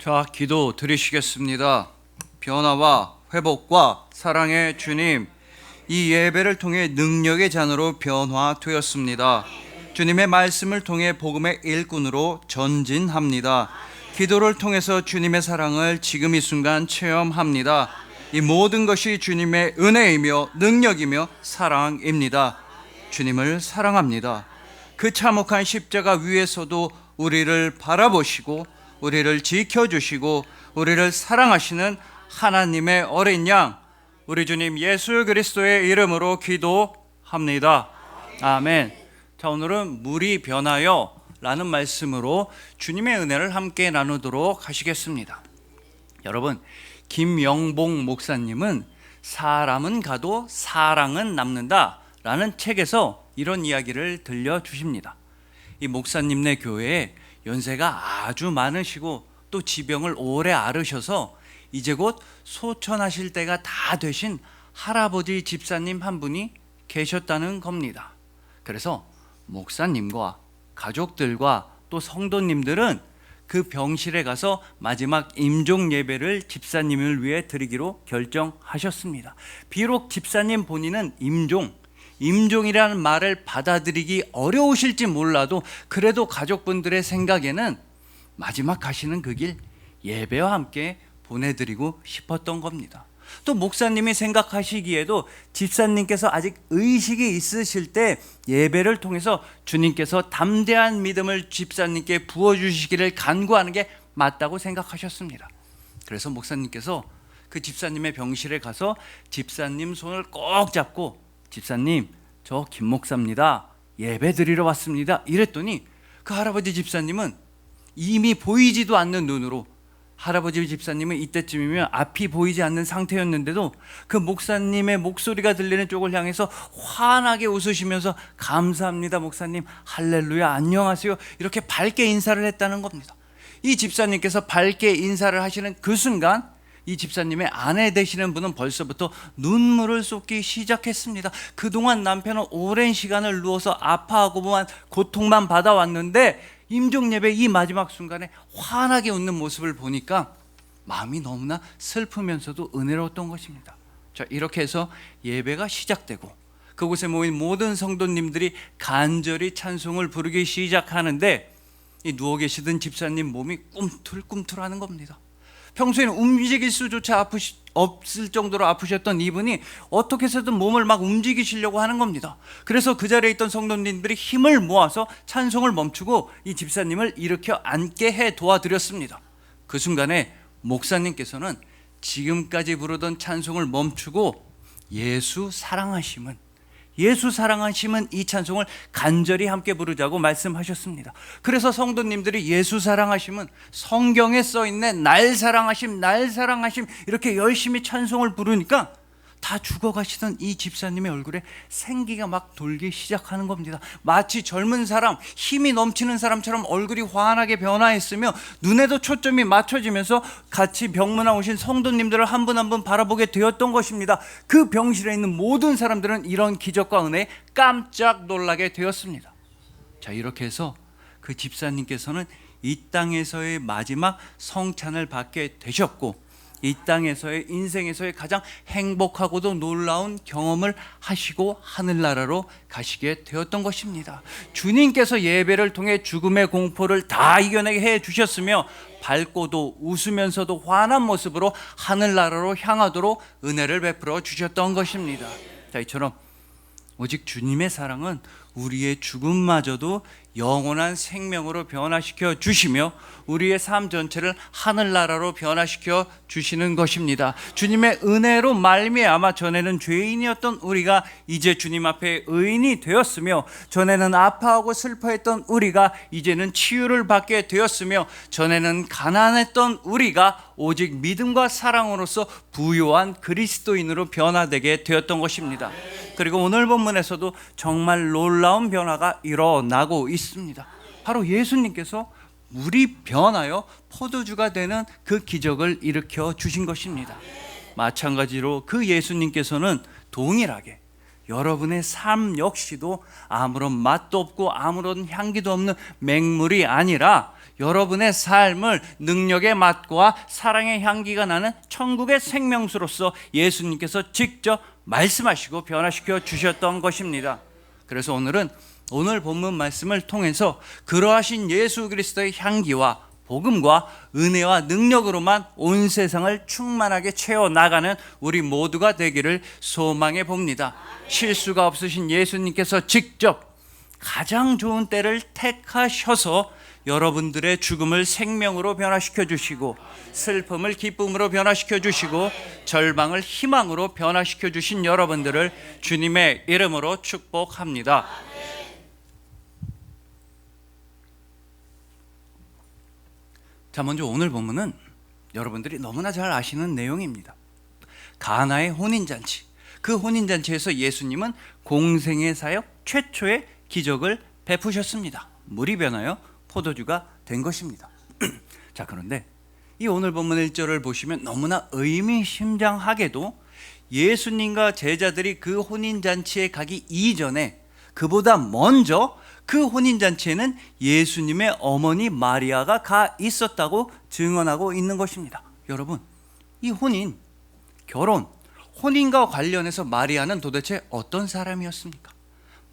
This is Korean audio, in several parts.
자, 기도 드리시겠습니다. 변화와 회복과 사랑의 주님, 이 예배를 통해 능력의 잔으로 변화되었습니다. 주님의 말씀을 통해 복음의 일꾼으로 전진합니다. 기도를 통해서 주님의 사랑을 지금 이 순간 체험합니다. 이 모든 것이 주님의 은혜이며 능력이며 사랑입니다. 주님을 사랑합니다. 그 참혹한 십자가 위에서도 우리를 바라보시고 우리를 지켜주시고 우리를 사랑하시는 하나님의 어린 양, 우리 주님 예수 그리스도의 이름으로 기도합니다. 아멘. 자, 오늘은 물이 변하여 라는 말씀으로 주님의 은혜를 함께 나누도록 하시겠습니다. 여러분, 김영봉 목사님은 사람은 가도 사랑은 남는다 라는 책에서 이런 이야기를 들려주십니다. 이 목사님네 교회에 연세가 아주 많으시고 또 지병을 오래 앓으셔서 이제 곧 소천하실 때가 다 되신 할아버지 집사님 한 분이 계셨다는 겁니다. 그래서 목사님과 가족들과 또 성도님들은 그 병실에 가서 마지막 임종 예배를 집사님을 위해 드리기로 결정하셨습니다. 비록 집사님 본인은 임종이라는 말을 받아들이기 어려우실지 몰라도 그래도 가족분들의 생각에는 마지막 가시는 그 길 예배와 함께 보내드리고 싶었던 겁니다. 또 목사님이 생각하시기에도 집사님께서 아직 의식이 있으실 때 예배를 통해서 주님께서 담대한 믿음을 집사님께 부어주시기를 간구하는 게 맞다고 생각하셨습니다. 그래서 목사님께서 그 집사님의 병실에 가서 집사님 손을 꼭 잡고, 집사님, 저 김 목사입니다. 예배 드리러 왔습니다. 이랬더니 그 할아버지 집사님은 이미 보이지도 않는 눈으로, 할아버지 집사님은 이때쯤이면 앞이 보이지 않는 상태였는데도 그 목사님의 목소리가 들리는 쪽을 향해서 환하게 웃으시면서 감사합니다 목사님, 할렐루야, 안녕하세요, 이렇게 밝게 인사를 했다는 겁니다. 이 집사님께서 밝게 인사를 하시는 그 순간 이 집사님의 아내 되시는 분은 벌써부터 눈물을 쏟기 시작했습니다. 그동안 남편은 오랜 시간을 누워서 아파하고만 고통만 받아왔는데 임종예배 이 마지막 순간에 환하게 웃는 모습을 보니까 마음이 너무나 슬프면서도 은혜로웠던 것입니다. 자, 이렇게 해서 예배가 시작되고 그곳에 모인 모든 성도님들이 간절히 찬송을 부르기 시작하는데 이 누워 계시던 집사님 몸이 꿈틀꿈틀하는 겁니다. 평소에는 움직일 수조차 없을 정도로 아프셨던 이분이 어떻게 해서든 몸을 막 움직이시려고 하는 겁니다. 그래서 그 자리에 있던 성도님들이 힘을 모아서 찬송을 멈추고 이 집사님을 일으켜 앉게 해 도와드렸습니다. 그 순간에 목사님께서는 지금까지 부르던 찬송을 멈추고 예수 사랑하심은 이 찬송을 간절히 함께 부르자고 말씀하셨습니다. 그래서 성도님들이 예수 사랑하심은 성경에 써있네, 날 사랑하심 이렇게 열심히 찬송을 부르니까 다 죽어가시던 이 집사님의 얼굴에 생기가 막 돌기 시작하는 겁니다. 마치 젊은 사람, 힘이 넘치는 사람처럼 얼굴이 환하게 변화했으며 눈에도 초점이 맞춰지면서 같이 병문안 오신 성도님들을 한 분 한 분 바라보게 되었던 것입니다. 그 병실에 있는 모든 사람들은 이런 기적과 은혜에 깜짝 놀라게 되었습니다. 자, 이렇게 해서 그 집사님께서는 이 땅에서의 마지막 성찬을 받게 되셨고 이 땅에서의 인생에서의 가장 행복하고도 놀라운 경험을 하시고 하늘나라로 가시게 되었던 것입니다. 주님께서 예배를 통해 죽음의 공포를 다 이겨내게 해 주셨으며 밝고도 웃으면서도 환한 모습으로 하늘나라로 향하도록 은혜를 베풀어 주셨던 것입니다. 자, 이처럼 오직 주님의 사랑은 우리의 죽음마저도 영원한 생명으로 변화시켜 주시며 우리의 삶 전체를 하늘나라로 변화시켜 주시는 것입니다. 주님의 은혜로 말미암아 전에는 죄인이었던 우리가 이제 주님 앞에 의인이 되었으며, 전에는 아파하고 슬퍼했던 우리가 이제는 치유를 받게 되었으며, 전에는 가난했던 우리가 오직 믿음과 사랑으로서 부요한 그리스도인으로 변화되게 되었던 것입니다. 그리고 오늘 본문에서도 정말 놀라운 변화가 일어나고 있습니다. 바로 예수님께서 물이 변하여 포도주가 되는 그 기적을 일으켜 주신 것입니다. 마찬가지로 그 예수님께서는 동일하게 여러분의 삶 역시도 아무런 맛도 없고 아무런 향기도 없는 맹물이 아니라 여러분의 삶을 능력의 맛과 사랑의 향기가 나는 천국의 생명수로서 예수님께서 직접 말씀하시고 변화시켜 주셨던 것입니다. 그래서 오늘은 오늘 본문 말씀을 통해서 그러하신 예수 그리스도의 향기와 복음과 은혜와 능력으로만 온 세상을 충만하게 채워나가는 우리 모두가 되기를 소망해 봅니다. 실수가 없으신 예수님께서 직접 가장 좋은 때를 택하셔서 여러분들의 죽음을 생명으로 변화시켜 주시고, 슬픔을 기쁨으로 변화시켜 주시고, 절망을 희망으로 변화시켜 주신 여러분들을 주님의 이름으로 축복합니다. 자, 먼저 오늘 본문은 여러분들이 너무나 잘 아시는 내용입니다. 가나의 혼인잔치. 그 혼인잔치에서 예수님은 공생의 사역 최초의 기적을 베푸셨습니다. 물이 변하여 포도주가 된 것입니다. 자, 그런데 이 오늘 본문 1절을 보시면 너무나 의미심장하게도 예수님과 제자들이 그 혼인잔치에 가기 이전에, 그보다 먼저 그 혼인잔치에는 예수님의 어머니 마리아가 가 있었다고 증언하고 있는 것입니다. 여러분, 이 혼인, 결혼, 혼인과 관련해서 마리아는 도대체 어떤 사람이었습니까?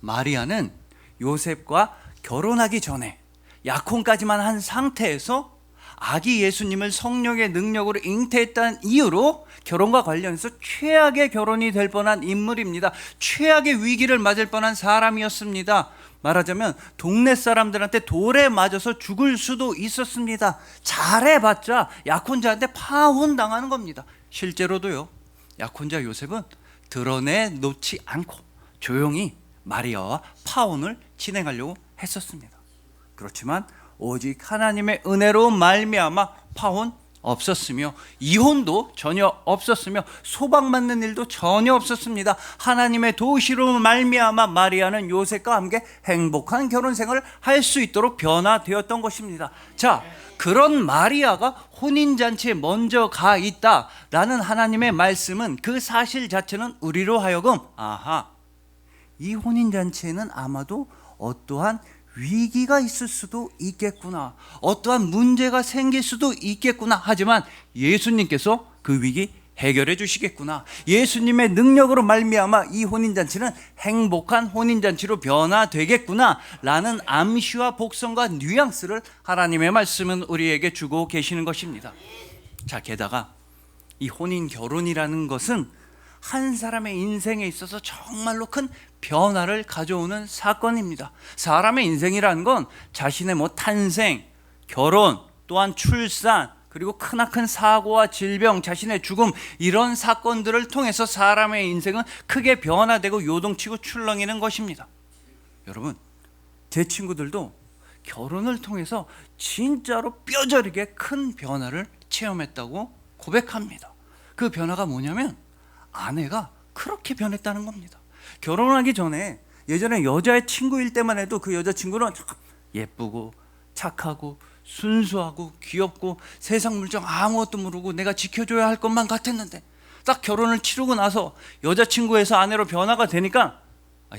마리아는 요셉과 결혼하기 전에 약혼까지만 한 상태에서 아기 예수님을 성령의 능력으로 잉태했다는 이유로 결혼과 관련해서 최악의 결혼이 될 뻔한 인물입니다. 최악의 위기를 맞을 뻔한 사람이었습니다. 말하자면 동네 사람들한테 돌에 맞아서 죽을 수도 있었습니다. 잘해봤자 약혼자한테 파혼당하는 겁니다. 실제로도요, 약혼자 요셉은 드러내놓지 않고 조용히 마리아와 파혼을 진행하려고 했었습니다. 그렇지만 오직 하나님의 은혜로 말미암아 파혼 없었으며, 이혼도 전혀 없었으며, 소방맞는 일도 전혀 없었습니다. 하나님의 도우시로 말미암아 마리아는 요셉과 함께 행복한 결혼 생활을 할 수 있도록 변화되었던 것입니다. 자, 그런 마리아가 혼인잔치에 먼저 가 있다라는 하나님의 말씀은, 그 사실 자체는 우리로 하여금 이 혼인잔치에는 아마도 어떠한 위기가 있을 수도 있겠구나, 어떠한 문제가 생길 수도 있겠구나, 하지만 예수님께서 그 위기 해결해 주시겠구나, 예수님의 능력으로 말미암아 이 혼인잔치는 행복한 혼인잔치로 변화되겠구나 라는 암시와 복성과 뉘앙스를 하나님의 말씀은 우리에게 주고 계시는 것입니다. 자, 게다가 이 혼인 결혼이라는 것은 한 사람의 인생에 있어서 정말로 큰 변화를 가져오는 사건입니다. 사람의 인생이라는 건 자신의 탄생, 결혼, 또한 출산, 그리고 크나큰 사고와 질병, 자신의 죽음, 이런 사건들을 통해서 사람의 인생은 크게 변화되고 요동치고 출렁이는 것입니다. 여러분, 제 친구들도 결혼을 통해서 진짜로 뼈저리게 큰 변화를 체험했다고 고백합니다. 그 변화가 뭐냐면 아내가 그렇게 변했다는 겁니다. 결혼하기 전에 예전에 여자의 친구일 때만 해도 그 여자친구는 참 예쁘고 착하고 순수하고 귀엽고 세상 물정 아무것도 모르고 내가 지켜줘야 할 것만 같았는데, 딱 결혼을 치르고 나서 여자친구에서 아내로 변화가 되니까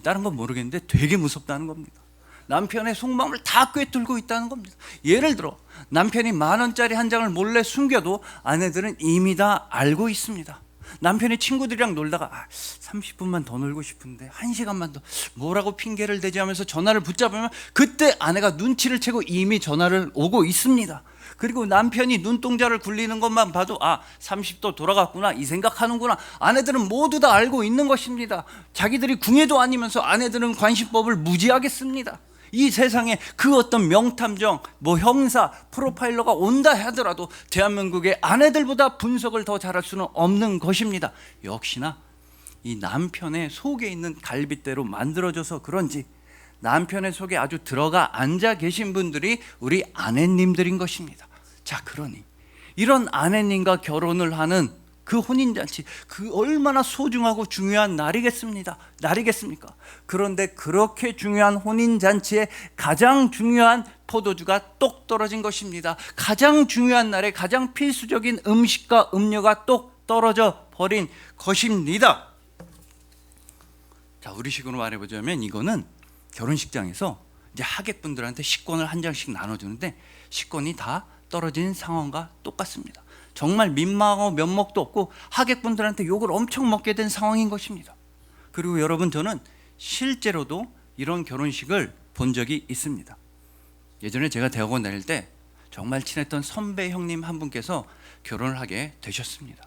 다른 건 모르겠는데 되게 무섭다는 겁니다. 남편의 속마음을 다 꿰뚫고 있다는 겁니다. 예를 들어 남편이 10,000원짜리 한 장을 몰래 숨겨도 아내들은 이미 다 알고 있습니다. 남편이 친구들이랑 놀다가 30분만 더 놀고 싶은데 1시간만 더, 뭐라고 핑계를 대지하면서 전화를 붙잡으면 그때 아내가 눈치를 채고 이미 전화를 오고 있습니다. 그리고 남편이 눈동자를 굴리는 것만 봐도 30도 돌아갔구나 이 생각하는구나, 아내들은 모두 다 알고 있는 것입니다. 자기들이 궁예도 아니면서 아내들은 관심법을 무지하게 씁니다. 이 세상에 그 어떤 명탐정, 형사, 프로파일러가 온다 하더라도 대한민국의 아내들보다 분석을 더 잘할 수는 없는 것입니다. 역시나 이 남편의 속에 있는 갈빗대로 만들어져서 그런지 남편의 속에 아주 들어가 앉아 계신 분들이 우리 아내님들인 것입니다. 자, 그러니 이런 아내님과 결혼을 하는 그 혼인잔치, 그 얼마나 소중하고 중요한 날이겠습니까? 그런데 그렇게 중요한 혼인잔치에 가장 중요한 포도주가 똑 떨어진 것입니다. 가장 중요한 날에 가장 필수적인 음식과 음료가 똑 떨어져 버린 것입니다. 자, 우리식으로 말해보자면 이거는 결혼식장에서 이제 하객분들한테 식권을 한 장씩 나눠주는데 식권이 다 떨어진 상황과 똑같습니다. 정말 민망하고 면목도 없고 하객분들한테 욕을 엄청 먹게 된 상황인 것입니다. 그리고 여러분, 저는 실제로도 이런 결혼식을 본 적이 있습니다. 예전에 제가 대학원 다닐 때 정말 친했던 선배 형님 한 분께서 결혼을 하게 되셨습니다.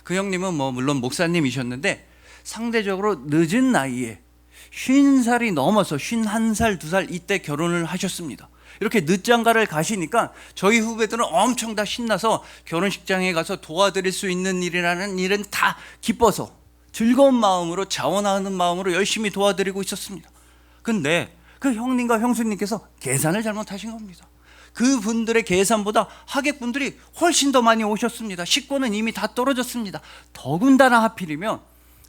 그 형님은 물론 목사님이셨는데 상대적으로 늦은 나이에 50살이 넘어서 51살, 2살 이때 결혼을 하셨습니다. 이렇게 늦장가를 가시니까 저희 후배들은 엄청 다 신나서 결혼식장에 가서 도와드릴 수 있는 일이라는 일은 다 기뻐서 즐거운 마음으로, 자원하는 마음으로 열심히 도와드리고 있었습니다. 근데 그 형님과 형수님께서 계산을 잘못하신 겁니다. 그분들의 계산보다 하객분들이 훨씬 더 많이 오셨습니다. 식권은 이미 다 떨어졌습니다. 더군다나 하필이면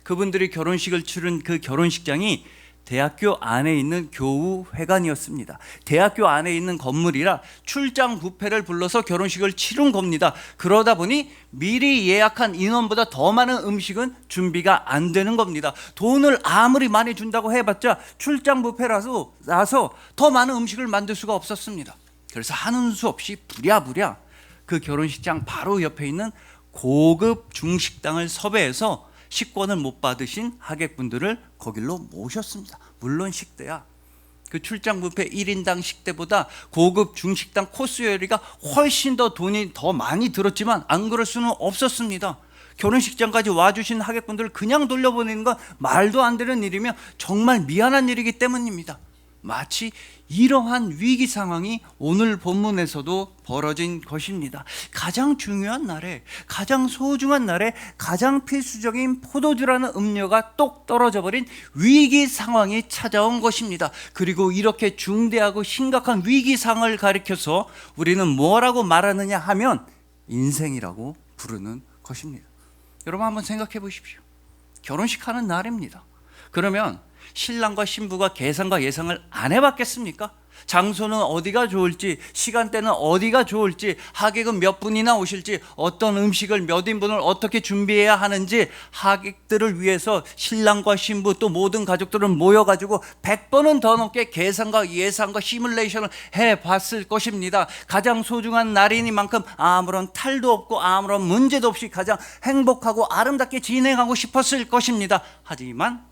그분들이 결혼식을 치른 그 결혼식장이 대학교 안에 있는 교우회관이었습니다. 대학교 안에 있는 건물이라 출장 뷔페를 불러서 결혼식을 치른 겁니다. 그러다 보니 미리 예약한 인원보다 더 많은 음식은 준비가 안 되는 겁니다. 돈을 아무리 많이 준다고 해봤자 출장 뷔페라서 더 많은 음식을 만들 수가 없었습니다. 그래서 하는 수 없이 부랴부랴 그 결혼식장 바로 옆에 있는 고급 중식당을 섭외해서 식권을 못 받으신 하객분들을 거길로 모셨습니다. 물론 식대야 그 출장 뷔페 1인당 식대보다 고급 중식당 코스 요리가 훨씬 더 돈이 더 많이 들었지만 안 그럴 수는 없었습니다. 결혼식장까지 와주신 하객분들을 그냥 돌려보내는 건 말도 안 되는 일이며 정말 미안한 일이기 때문입니다. 마치 이러한 위기 상황이 오늘 본문에서도 벌어진 것입니다. 가장 중요한 날에, 가장 소중한 날에 가장 필수적인 포도주라는 음료가 똑 떨어져 버린 위기 상황이 찾아온 것입니다. 그리고 이렇게 중대하고 심각한 위기 상황을 가리켜서 우리는 뭐라고 말하느냐 하면 인생이라고 부르는 것입니다. 여러분 한번 생각해 보십시오. 결혼식 하는 날입니다. 그러면 신랑과 신부가 계산과 예상을 안 해봤겠습니까? 장소는 어디가 좋을지, 시간대는 어디가 좋을지, 하객은 몇 분이나 오실지, 어떤 음식을 몇 인분을 어떻게 준비해야 하는지, 하객들을 위해서 신랑과 신부 또 모든 가족들은 모여가지고 100번은 더 넘게 계산과 예상과 시뮬레이션을 해봤을 것입니다. 가장 소중한 날이니만큼 아무런 탈도 없고 아무런 문제도 없이 가장 행복하고 아름답게 진행하고 싶었을 것입니다. 하지만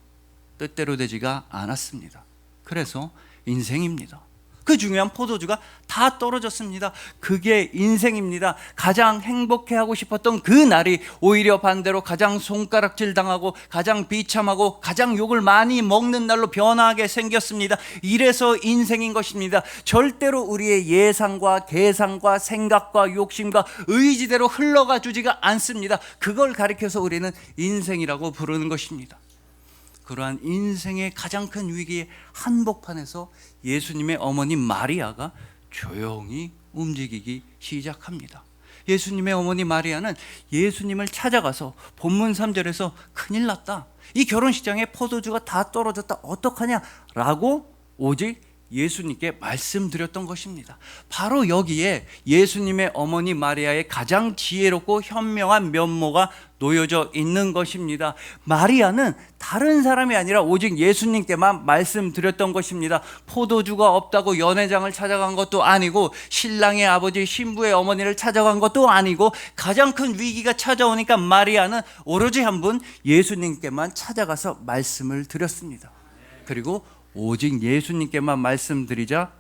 뜻대로 되지가 않았습니다. 그래서 인생입니다. 그 중요한 포도주가 다 떨어졌습니다. 그게 인생입니다. 가장 행복해하고 싶었던 그 날이 오히려 반대로 가장 손가락질 당하고 가장 비참하고 가장 욕을 많이 먹는 날로 변하게 생겼습니다. 이래서 인생인 것입니다. 절대로 우리의 예상과 계산과 생각과 욕심과 의지대로 흘러가 주지가 않습니다. 그걸 가리켜서 우리는 인생이라고 부르는 것입니다. 그러한 인생의 가장 큰 위기의 한복판에서 예수님의 어머니 마리아가 조용히 움직이기 시작합니다. 예수님의 어머니 마리아는 예수님을 찾아가서 본문 3절에서 큰일 났다, 이 결혼식장에 포도주가 다 떨어졌다, 어떡하냐라고 오직 예수님께 말씀드렸던 것입니다. 바로 여기에 예수님의 어머니 마리아의 가장 지혜롭고 현명한 면모가 놓여져 있는 것입니다. 마리아는 다른 사람이 아니라 오직 예수님께만 말씀드렸던 것입니다. 포도주가 없다고 연회장을 찾아간 것도 아니고 신랑의 아버지 신부의 어머니를 찾아간 것도 아니고 가장 큰 위기가 찾아오니까 마리아는 오로지 한 분 예수님께만 찾아가서 말씀을 드렸습니다. 그리고 오직 예수님께만 말씀드리자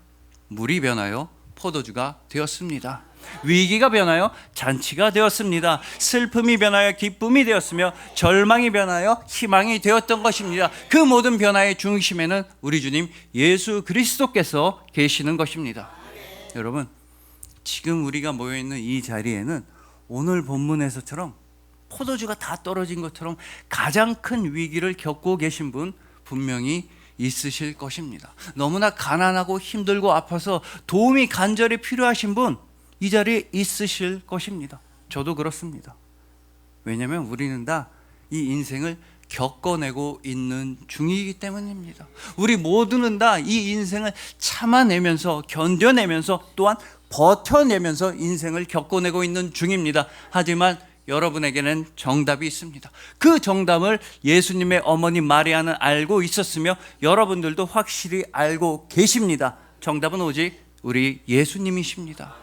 물이 변하여 포도주가 되었습니다. 위기가 변하여 잔치가 되었습니다. 슬픔이 변하여 기쁨이 되었으며 절망이 변하여 희망이 되었던 것입니다. 그 모든 변화의 중심에는 우리 주님 예수 그리스도께서 계시는 것입니다. 여러분, 지금 우리가 모여있는 이 자리에는 오늘 본문에서처럼 포도주가 다 떨어진 것처럼 가장 큰 위기를 겪고 계신 분 분명히 있으실 것입니다. 너무나 가난하고 힘들고 아파서 도움이 간절히 필요하신 분 이 자리에 있으실 것입니다. 저도 그렇습니다. 왜냐하면 우리는 다 이 인생을 겪어내고 있는 중이기 때문입니다. 우리 모두는 다 이 인생을 참아내면서 견뎌내면서 또한 버텨내면서 인생을 겪어내고 있는 중입니다. 하지만 여러분에게는 정답이 있습니다. 그 정답을 예수님의 어머니 마리아는 알고 있었으며 여러분들도 확실히 알고 계십니다. 정답은 오직 우리 예수님이십니다.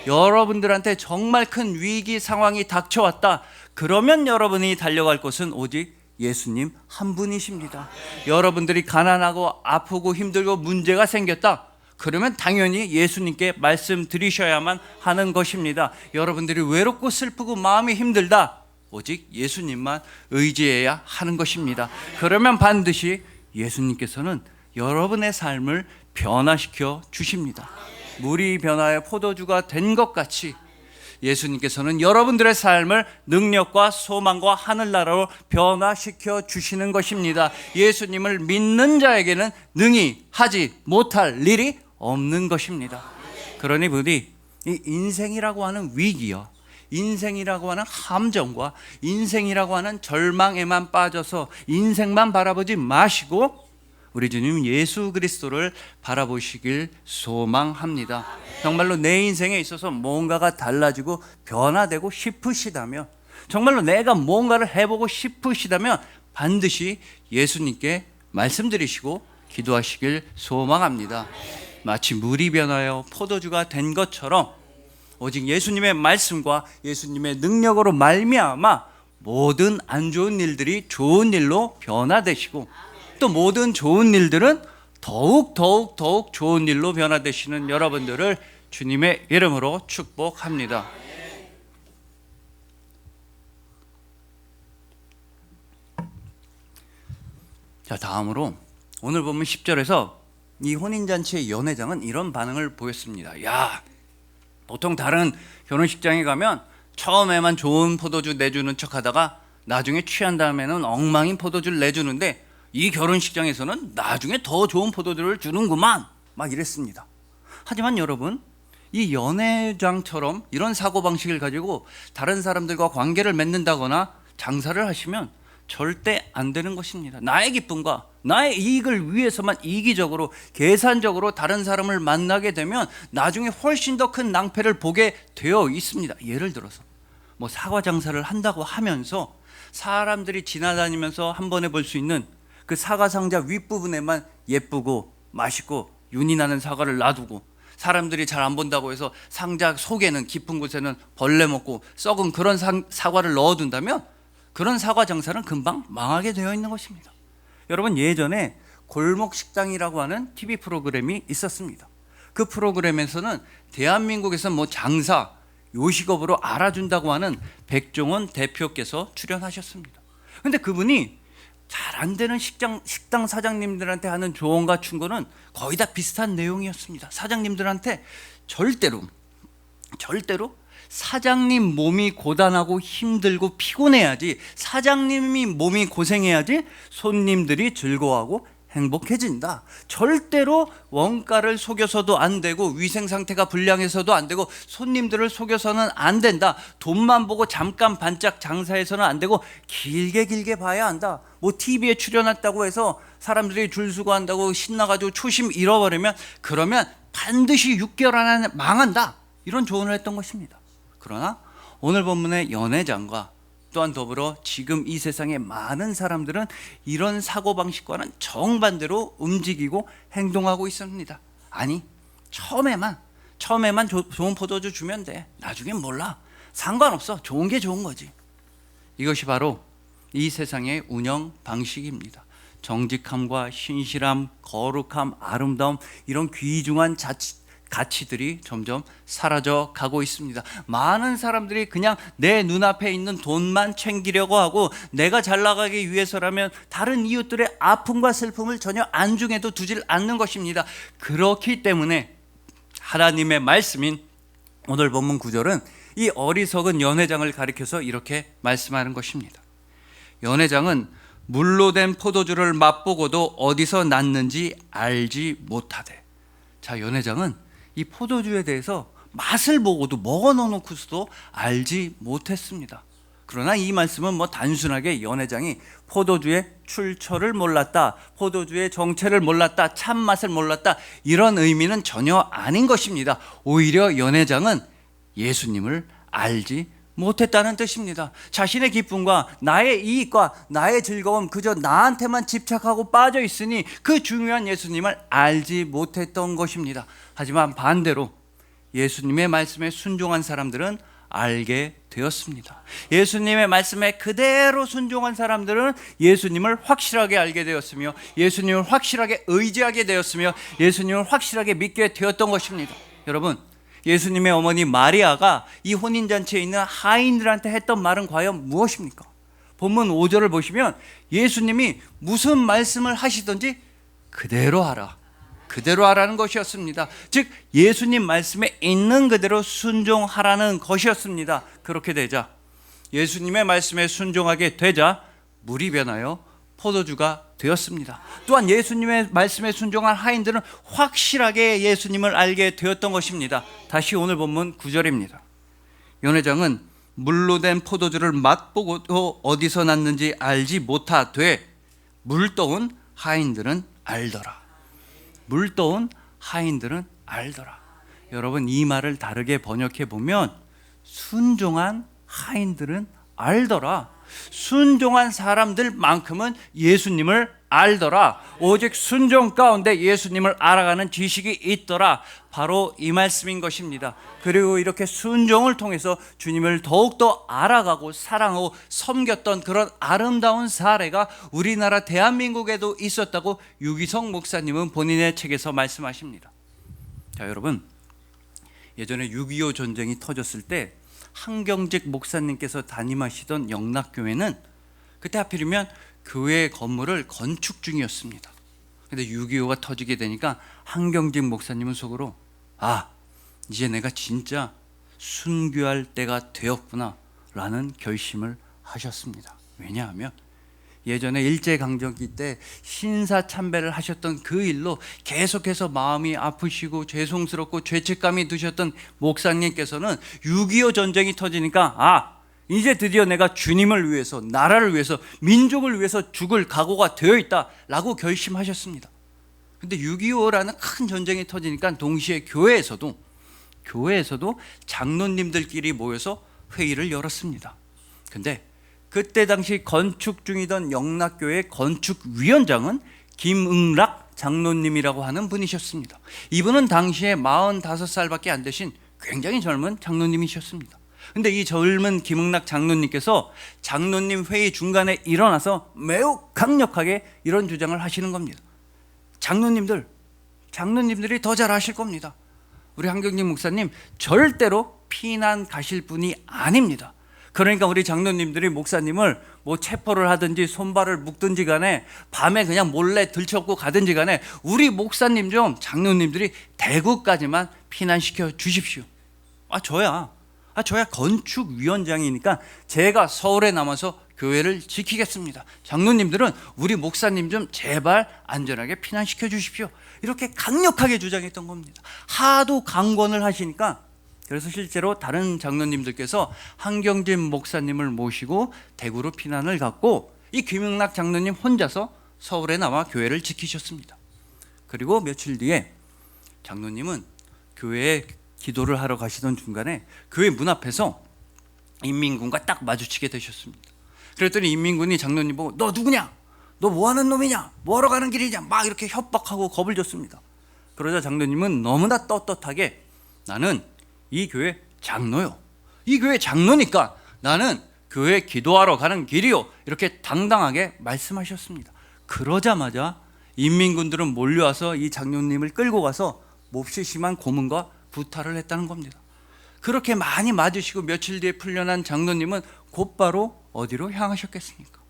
여러분들한테 정말 큰 위기 상황이 닥쳐왔다. 그러면 여러분이 달려갈 곳은 오직 예수님 한 분이십니다. 여러분들이 가난하고 아프고 힘들고 문제가 생겼다. 그러면 당연히 예수님께 말씀드리셔야만 하는 것입니다. 여러분들이 외롭고 슬프고 마음이 힘들다. 오직 예수님만 의지해야 하는 것입니다. 그러면 반드시 예수님께서는 여러분의 삶을 변화시켜 주십니다. 물이 변화해 포도주가 된 것 같이 예수님께서는 여러분들의 삶을 능력과 소망과 하늘나라로 변화시켜 주시는 것입니다. 예수님을 믿는 자에게는 능히 하지 못할 일이 없는 것입니다. 그러니 부디 이 인생이라고 하는 위기요, 인생이라고 하는 함정과 인생이라고 하는 절망에만 빠져서 인생만 바라보지 마시고 우리 주님 예수 그리스도를 바라보시길 소망합니다. 정말로 내 인생에 있어서 뭔가가 달라지고 변화되고 싶으시다면, 정말로 내가 뭔가를 해보고 싶으시다면 반드시 예수님께 말씀드리시고 기도하시길 소망합니다. 마치 물이 변하여 포도주가 된 것처럼 오직 예수님의 말씀과 예수님의 능력으로 말미암아 모든 안 좋은 일들이 좋은 일로 변화되시고 또 모든 좋은 일들은 더욱 좋은 일로 변화되시는 여러분들을 주님의 이름으로 축복합니다. 자, 다음으로 오늘 보면 10절에서 이 혼인잔치의 연회장은 이런 반응을 보였습니다. 야, 보통 다른 결혼식장에 가면 처음에만 좋은 포도주 내주는 척 하다가 나중에 취한 다음에는 엉망인 포도주를 내주는데 이 결혼식장에서는 나중에 더 좋은 포도주를 주는구만, 막 이랬습니다. 하지만 여러분, 이 연회장처럼 이런 사고방식을 가지고 다른 사람들과 관계를 맺는다거나 장사를 하시면 절대 안 되는 것입니다. 나의 기쁨과 나의 이익을 위해서만 이기적으로 계산적으로 다른 사람을 만나게 되면 나중에 훨씬 더 큰 낭패를 보게 되어 있습니다. 예를 들어서 뭐 사과 장사를 한다고 하면서 사람들이 지나다니면서 한 번에 볼 수 있는 그 사과 상자 윗부분에만 예쁘고 맛있고 윤이 나는 사과를 놔두고 사람들이 잘 안 본다고 해서 상자 속에는 깊은 곳에는 벌레 먹고 썩은 그런 사과를 넣어둔다면 그런 사과 장사는 금방 망하게 되어 있는 것입니다. 여러분, 예전에 골목식당이라고 하는 TV 프로그램이 있었습니다. 그 프로그램에서는 대한민국에서 뭐 장사, 요식업으로 알아준다고 하는 백종원 대표께서 출연하셨습니다. 그런데 그분이 잘 안 되는 식당 사장님들한테 하는 조언과 충고는 거의 다 비슷한 내용이었습니다. 사장님들한테 절대로 사장님 몸이 고단하고 힘들고 피곤해야지, 사장님이 몸이 고생해야지 손님들이 즐거워하고 행복해진다. 절대로 원가를 속여서도 안 되고 위생 상태가 불량해서도 안 되고 손님들을 속여서는 안 된다. 돈만 보고 잠깐 반짝 장사해서는 안 되고 길게 봐야 한다. 뭐 TV에 출연했다고 해서 사람들이 줄 서고 한다고 신나가지고 초심 잃어버리면 그러면 반드시 6개월 안에 망한다. 이런 조언을 했던 것입니다. 그러나 오늘 본문의 연회장과 또한 더불어 지금 이 세상의 많은 사람들은 이런 사고방식과는 정반대로 움직이고 행동하고 있습니다. 아니, 처음에만 좋은 포도주 주면 돼. 나중엔 몰라. 상관없어. 좋은 게 좋은 거지. 이것이 바로 이 세상의 운영 방식입니다. 정직함과 신실함, 거룩함, 아름다움, 이런 귀중한 가치들이 점점 사라져 가고 있습니다. 많은 사람들이 그냥 내 눈앞에 있는 돈만 챙기려고 하고 내가 잘 나가기 위해서라면 다른 이웃들의 아픔과 슬픔을 전혀 안중에도 두질 않는 것입니다. 그렇기 때문에 하나님의 말씀인 오늘 본문 9절은 이 어리석은 연회장을 가리켜서 이렇게 말씀하는 것입니다. 연회장은 물로 된 포도주를 맛보고도 어디서 났는지 알지 못하되. 자, 연회장은 이 포도주에 대해서 맛을 보고도 먹어 놓고서도 알지 못했습니다. 그러나 이 말씀은 뭐 단순하게 연회장이 포도주의 출처를 몰랐다, 포도주의 정체를 몰랐다, 참맛을 몰랐다, 이런 의미는 전혀 아닌 것입니다. 오히려 연회장은 예수님을 알지 못했다는 뜻입니다. 자신의 기쁨과 나의 이익과 나의 즐거움 그저 나한테만 집착하고 빠져 있으니 그 중요한 예수님을 알지 못했던 것입니다. 하지만 반대로 예수님의 말씀에 순종한 사람들은 알게 되었습니다. 예수님의 말씀에 그대로 순종한 사람들은 예수님을 확실하게 알게 되었으며 예수님을 확실하게 의지하게 되었으며 예수님을 확실하게 믿게 되었던 것입니다. 여러분, 예수님의 어머니 마리아가 이 혼인잔치에 있는 하인들한테 했던 말은 과연 무엇입니까? 본문 5절을 보시면 예수님이 무슨 말씀을 하시든지 그대로 하라, 그대로 하라는 것이었습니다. 즉 예수님 말씀에 있는 그대로 순종하라는 것이었습니다. 그렇게 되자 예수님의 말씀에 순종하게 되자 물이 변하여 포도주가 되었습니다. 또한 예수님의 말씀에 순종한 하인들은 확실하게 예수님을 알게 되었던 것입니다. 다시 오늘 본문 9절입니다. 연회장은 물로 된 포도주를 맛보고도 어디서 났는지 알지 못하되 물떠온 하인들은 알더라. 물떠온 하인들은 알더라. 여러분, 이 말을 다르게 번역해 보면 순종한 하인들은 알더라. 순종한 사람들만큼은 예수님을 알더라. 오직 순종 가운데 예수님을 알아가는 지식이 있더라. 바로 이 말씀인 것입니다. 그리고 이렇게 순종을 통해서 주님을 더욱더 알아가고 사랑하고 섬겼던 그런 아름다운 사례가 우리나라 대한민국에도 있었다고 유기성 목사님은 본인의 책에서 말씀하십니다. 자, 여러분, 예전에 6.25 전쟁이 터졌을 때 한경직 목사님께서 담임하시던 영락교회는 그때 하필이면 교회 건물을 건축 중이었습니다. 근데 6.25가 터지게 되니까 한경직 목사님은 속으로 이제 내가 진짜 순교할 때가 되었구나 라는 결심을 하셨습니다. 왜냐하면 예전에 일제강점기 때 신사참배를 하셨던 그 일로 계속해서 마음이 아프시고 죄송스럽고 죄책감이 드셨던 목사님께서는 6.25 전쟁이 터지니까 이제 드디어 내가 주님을 위해서, 나라를 위해서, 민족을 위해서 죽을 각오가 되어 있다라고 결심하셨습니다. 근데 6.25라는 큰 전쟁이 터지니까 동시에 교회에서도 장로님들끼리 모여서 회의를 열었습니다. 근데 그때 당시 건축 중이던 영락교회 건축위원장은 김응락 장로님이라고 하는 분이셨습니다. 이분은 당시에 45살밖에 안 되신 굉장히 젊은 장로님이셨습니다. 근데 이 젊은 김응락 장로님께서 장로님 회의 중간에 일어나서 매우 강력하게 이런 주장을 하시는 겁니다. 장로님들이 더 잘 아실 겁니다. 우리 한경직 목사님 절대로 피난 가실 분이 아닙니다. 그러니까 우리 장로님들이 목사님을 뭐 체포를 하든지 손발을 묶든지 간에 밤에 그냥 몰래 들쳐업고 가든지 간에 우리 목사님 좀 장로님들이 대구까지만 피난시켜 주십시오. 저야 건축위원장이니까 제가 서울에 남아서 교회를 지키겠습니다. 장로님들은 우리 목사님 좀 제발 안전하게 피난시켜 주십시오. 이렇게 강력하게 주장했던 겁니다. 하도 강권을 하시니까 그래서 실제로 다른 장로님들께서 한경진 목사님을 모시고 대구로 피난을 갔고 이 김응락 장로님 혼자서 서울에 남아 교회를 지키셨습니다. 그리고 며칠 뒤에 장로님은 교회에 기도를 하러 가시던 중간에 교회 문 앞에서 인민군과 딱 마주치게 되셨습니다. 그랬더니 인민군이 장로님 보고 너 누구냐? 너 뭐하는 놈이냐? 뭐하러 가는 길이냐? 막 이렇게 협박하고 겁을 줬습니다. 그러자 장로님은 너무나 떳떳하게 나는 이 교회 장로요. 이 교회 장로니까 나는 교회 기도하러 가는 길이요. 이렇게 당당하게 말씀하셨습니다. 그러자마자 인민군들은 몰려와서 이 장로님을 끌고 가서 몹시 심한 고문과 구타를 했다는 겁니다. 그렇게 많이 맞으시고 며칠 뒤에 풀려난 장로님은 곧바로 어디로 향하셨겠습니까?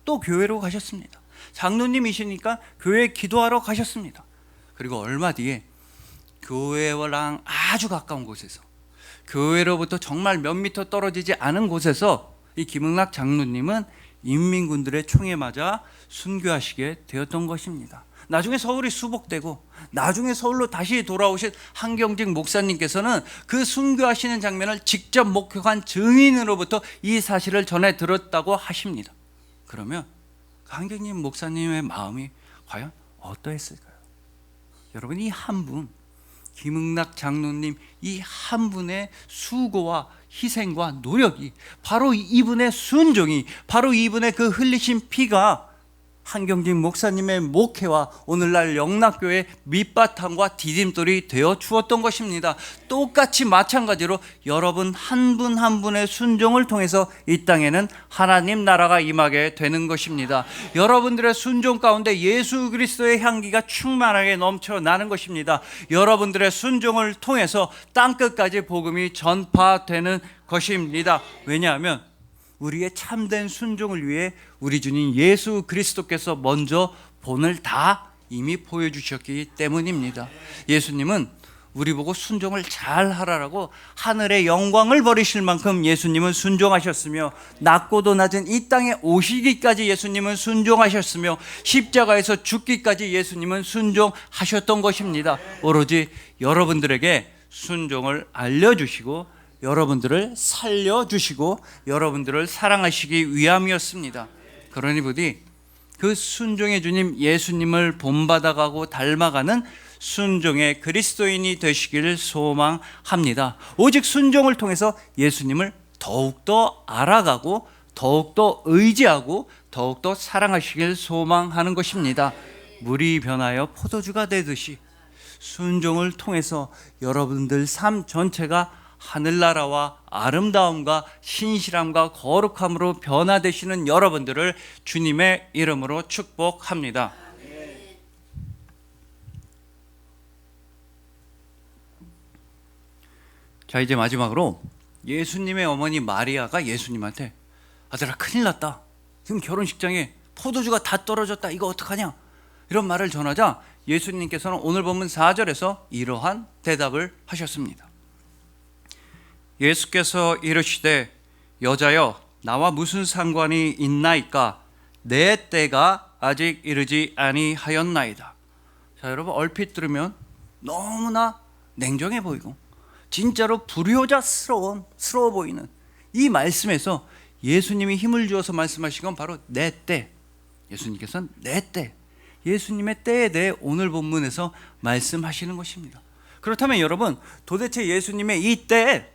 또 교회로 가셨습니다. 장로님이시니까 교회에 기도하러 가셨습니다. 그리고 얼마 뒤에 교회랑 아주 가까운 곳에서 교회로부터 정말 몇 미터 떨어지지 않은 곳에서 이 김응락 장로님은 인민군들의 총에 맞아 순교하시게 되었던 것입니다. 나중에 서울이 수복되고 나중에 서울로 다시 돌아오신 한경직 목사님께서는 그 순교하시는 장면을 직접 목격한 증인으로부터 이 사실을 전해 들었다고 하십니다. 그러면 한경직 목사님의 마음이 과연 어떠했을까요? 여러분, 이 한 분 김응락 장로님 이 한 분의 수고와 희생과 노력이, 바로 이분의 순종이, 바로 이분의 그 흘리신 피가 한경직 목사님의 목회와 오늘날 영락교회 밑바탕과 디딤돌이 되어 주었던 것입니다. 똑같이 마찬가지로 여러분 한 분 한 분의 순종을 통해서 이 땅에는 하나님 나라가 임하게 되는 것입니다. 여러분들의 순종 가운데 예수 그리스도의 향기가 충만하게 넘쳐나는 것입니다. 여러분들의 순종을 통해서 땅끝까지 복음이 전파되는 것입니다. 왜냐하면 우리의 참된 순종을 위해 우리 주님 예수 그리스도께서 먼저 본을 다 이미 보여주셨기 때문입니다. 예수님은 우리 보고 순종을 잘 하라라고 하늘의 영광을 버리실 만큼 예수님은 순종하셨으며, 낮고도 낮은 이 땅에 오시기까지 예수님은 순종하셨으며, 십자가에서 죽기까지 예수님은 순종하셨던 것입니다. 오로지 여러분들에게 순종을 알려주시고 여러분들을 살려주시고 여러분들을 사랑하시기 위함이었습니다. 그러니 부디 그 순종의 주님 예수님을 본받아가고 닮아가는 순종의 그리스도인이 되시기를 소망합니다. 오직 순종을 통해서 예수님을 더욱더 알아가고 더욱더 의지하고 더욱더 사랑하시길 소망하는 것입니다. 물이 변하여 포도주가 되듯이 순종을 통해서 여러분들 삶 전체가 하늘나라와 아름다움과 신실함과 거룩함으로 변화되시는 여러분들을 주님의 이름으로 축복합니다. 자, 이제 마지막으로 예수님의 어머니 마리아가 예수님한테 아들아 큰일 났다, 지금 결혼식장에 포도주가 다 떨어졌다, 이거 어떡하냐, 이런 말을 전하자 예수님께서는 오늘 본문 4절에서 이러한 대답을 하셨습니다. 예수께서 이르시되 여자여 나와 무슨 상관이 있나이까, 내 때가 아직 이르지 아니하였나이다. 자, 여러분 얼핏 들으면 너무나 냉정해 보이고 진짜로 불효자스러워 보이는 이 말씀에서 예수님이 힘을 주어서 말씀하신 건 바로 내 때, 예수님께서는 내 때, 예수님의 때에 대해 오늘 본문에서 말씀하시는 것입니다. 그렇다면 여러분 도대체 예수님의 이 때에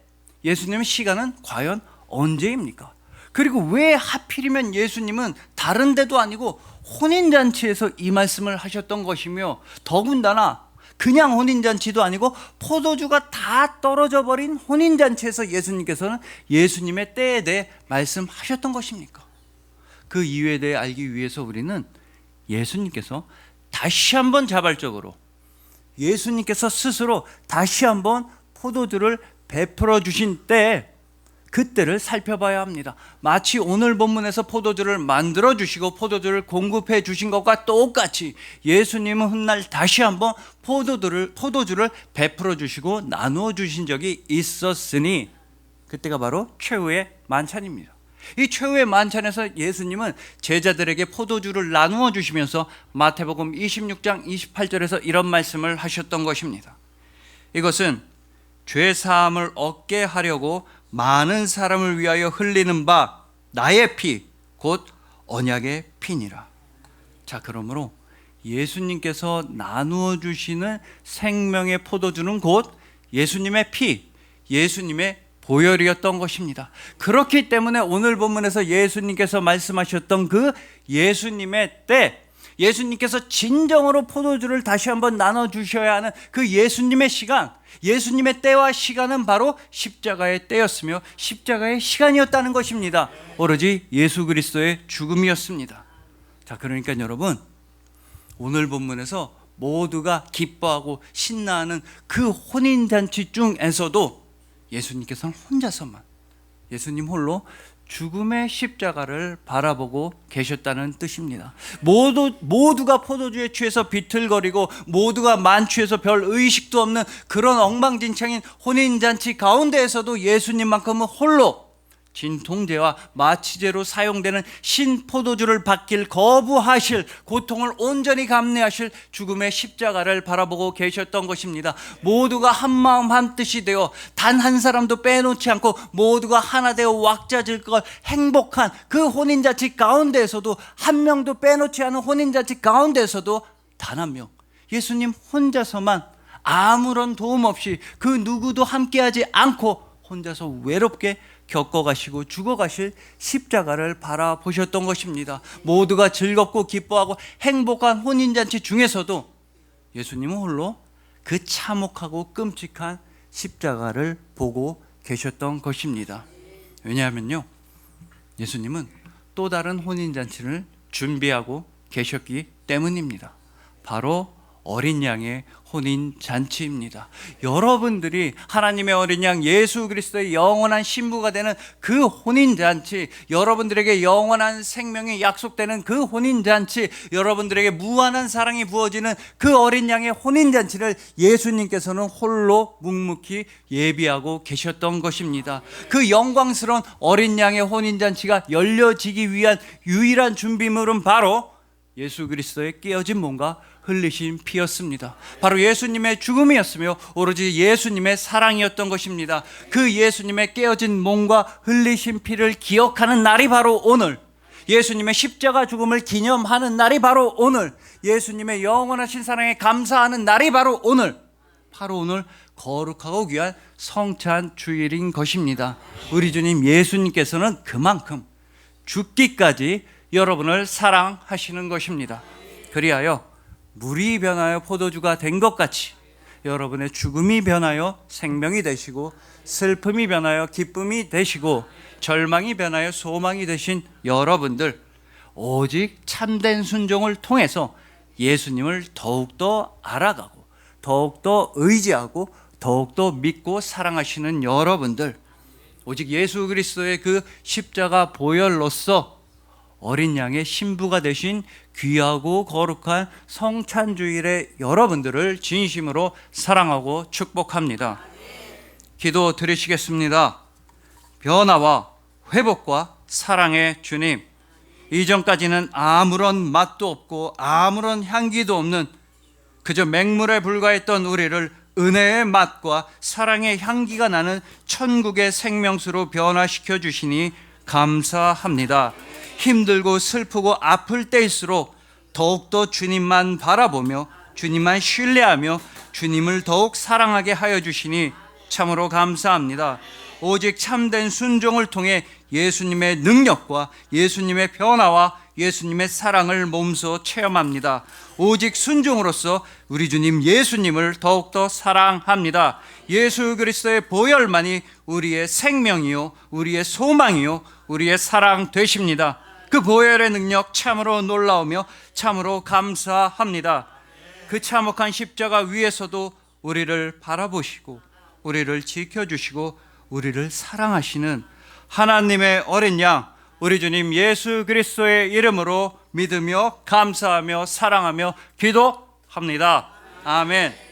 예수님의 시간은 과연 언제입니까? 그리고 왜 하필이면 예수님은 다른 데도 아니고 혼인잔치에서 이 말씀을 하셨던 것이며, 더군다나 그냥 혼인잔치도 아니고 포도주가 다 떨어져 버린 혼인잔치에서 예수님께서는 예수님의 때에 대해 말씀하셨던 것입니까? 그 이유에 대해 알기 위해서 우리는 예수님께서 다시 한번 자발적으로, 예수님께서 스스로 다시 한번 포도주를 베풀어 주신 때, 그때를 살펴봐야 합니다. 마치 오늘 본문에서 포도주를 만들어 주시고 포도주를 공급해 주신 것과 똑같이 예수님은 훗날 다시 한번 포도주를 베풀어 주시고 나누어 주신 적이 있었으니, 그때가 바로 최후의 만찬입니다. 이 최후의 만찬에서 예수님은 제자들에게 포도주를 나누어 주시면서 마태복음 26장 28절에서 이런 말씀을 하셨던 것입니다. 이것은 죄 사함을 얻게 하려고 많은 사람을 위하여 흘리는 바 나의 피 곧 언약의 피니라. 자, 그러므로 예수님께서 나누어 주시는 생명의 포도주는 곧 예수님의 피, 예수님의 보혈이었던 것입니다. 그렇기 때문에 오늘 본문에서 예수님께서 말씀하셨던 그 예수님의 때, 예수님께서 진정으로 포도주를 다시 한번 나눠주셔야 하는 그 예수님의 시간, 예수님의 때와 시간은 바로 십자가의 때였으며 십자가의 시간이었다는 것입니다. 오로지 예수 그리스도의 죽음이었습니다. 자, 그러니까 여러분 오늘 본문에서 모두가 기뻐하고 신나하는 그 혼인잔치 중에서도 예수님께서는 혼자서만, 예수님 홀로 죽음의 십자가를 바라보고 계셨다는 뜻입니다. 모두가 포도주에 취해서 비틀거리고 모두가 만취해서 별 의식도 없는 그런 엉망진창인 혼인잔치 가운데에서도 예수님만큼은 홀로 진통제와 마취제로 사용되는 신포도주를 받길 거부하실, 고통을 온전히 감내하실 죽음의 십자가를 바라보고 계셨던 것입니다. 모두가 한마음 한뜻이 되어 단 한 사람도 빼놓지 않고 모두가 하나 되어 왁자질 것 행복한 그 혼인잔치 가운데에서도, 한 명도 빼놓지 않은 혼인잔치 가운데에서도 단 한 명, 예수님 혼자서만 아무런 도움 없이 그 누구도 함께하지 않고 혼자서 외롭게 겪어가시고 죽어가실 십자가를 바라보셨던 것입니다. 모두가 즐겁고 기뻐하고 행복한 혼인잔치 중에서도 예수님은 홀로 그 참혹하고 끔찍한 십자가를 보고 계셨던 것입니다. 왜냐하면요, 예수님은 또 다른 혼인잔치를 준비하고 계셨기 때문입니다. 바로 어린 양의 혼인잔치입니다. 여러분들이 하나님의 어린 양 예수 그리스도의 영원한 신부가 되는 그 혼인잔치, 여러분들에게 영원한 생명이 약속되는 그 혼인잔치, 여러분들에게 무한한 사랑이 부어지는 그 어린 양의 혼인잔치를 예수님께서는 홀로 묵묵히 예비하고 계셨던 것입니다. 그 영광스러운 어린 양의 혼인잔치가 열려지기 위한 유일한 준비물은 바로 예수 그리스도의 깨어진 몸과 흘리신 피였습니다. 바로 예수님의 죽음이었으며 오로지 예수님의 사랑이었던 것입니다. 그 예수님의 깨어진 몸과 흘리신 피를 기억하는 날이 바로 오늘, 예수님의 십자가 죽음을 기념하는 날이 바로 오늘, 예수님의 영원하신 사랑에 감사하는 날이 바로 오늘, 바로 오늘 거룩하고 귀한 성찬 주일인 것입니다. 우리 주님 예수님께서는 그만큼 죽기까지 여러분을 사랑하시는 것입니다. 그리하여 물이 변하여 포도주가 된 것 같이 여러분의 죽음이 변하여 생명이 되시고, 슬픔이 변하여 기쁨이 되시고, 절망이 변하여 소망이 되신 여러분들, 오직 참된 순종을 통해서 예수님을 더욱더 알아가고 더욱더 의지하고 더욱더 믿고 사랑하시는 여러분들, 오직 예수 그리스도의 그 십자가 보혈로서 어린 양의 신부가 되신 귀하고 거룩한 성찬주일의 여러분들을 진심으로 사랑하고 축복합니다. 기도 드리시겠습니다. 변화와 회복과 사랑의 주님, 이전까지는 아무런 맛도 없고 아무런 향기도 없는 그저 맹물에 불과했던 우리를 은혜의 맛과 사랑의 향기가 나는 천국의 생명수로 변화시켜 주시니 감사합니다. 힘들고 슬프고 아플 때일수록 더욱더 주님만 바라보며 주님만 신뢰하며 주님을 더욱 사랑하게 하여 주시니 참으로 감사합니다. 오직 참된 순종을 통해 예수님의 능력과 예수님의 변화와 예수님의 사랑을 몸소 체험합니다. 오직 순종으로써 우리 주님 예수님을 더욱더 사랑합니다. 예수 그리스도의 보혈만이 우리의 생명이요 우리의 소망이요 우리의 사랑 되십니다. 그 보혈의 능력 참으로 놀라우며 참으로 감사합니다. 그 참혹한 십자가 위에서도 우리를 바라보시고 우리를 지켜주시고 우리를 사랑하시는 하나님의 어린 양 우리 주님 예수 그리스도의 이름으로 믿으며 감사하며 사랑하며 기도합니다. 아멘.